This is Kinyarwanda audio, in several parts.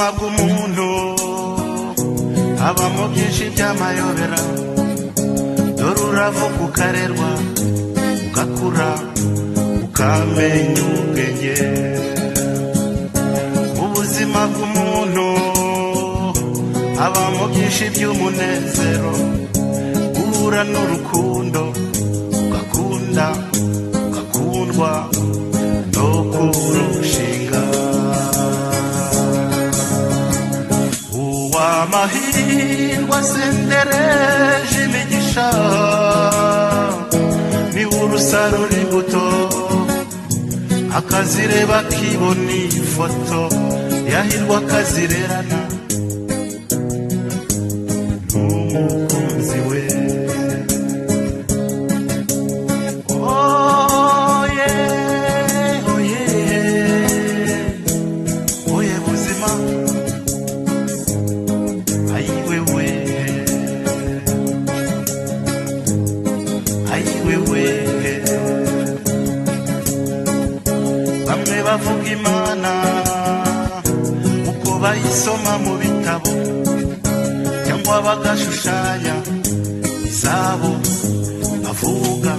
ubuzima bw'umuntu habamo byinshi by'amayobera dore uravuka ukarerwa ugakura ukamenya ubwenge ubuzima bw'umuntu habamo byinshi by'umunezero uhura n'urukundo ugakunda ugakundwa no kurushinga uwamahirwe asendereje imigisha ni urusarura imbuto akazireba akibona ifoto yahirwa akazirerana n'umukunzi we bavuga Imana uko bayisoma mu bitabo cyangwa bagashushanya izabo bavuga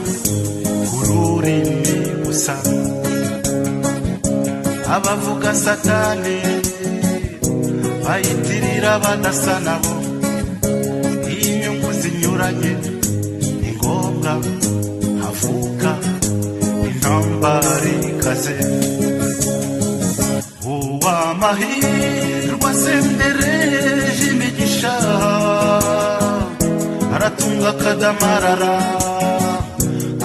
kururimi gusa abavuga Satani bayitirira badasa nabo inyungu zinyuranye ni ngombwa havuka intambara ikaze uwamahirwe asendereje imigisha aratunga akadamarara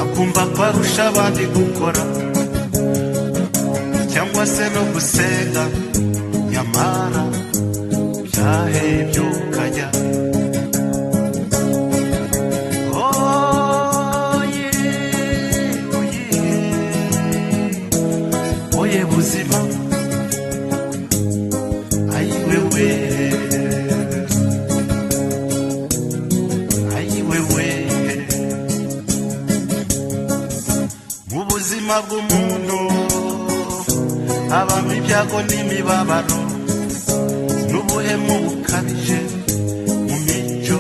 akumva ko arusha abandi gukora cyangwa se no gusenga nyamara byahebye ukajya oye buzima mu buzima bw'umuntu habamo ibyago n'imibabaro n'ubuhemu bukabije mu mico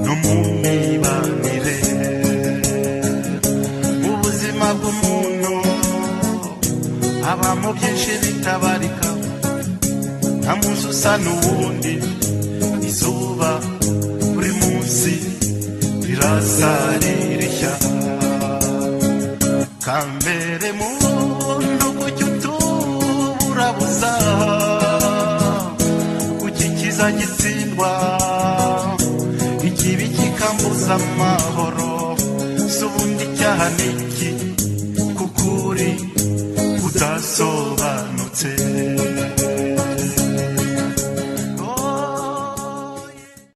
no mu mibanire mu buzima bw'umuntu habamo byinshi bitabarika nta munsi usa n'uwundi izuba buri munsi rirasa ririshya kambere muntu kuki utuburabuza kuki kiza gitsindwa ikibi kikambuza amahoro si ubundi icyaha n'iki kukuri kudasobanutse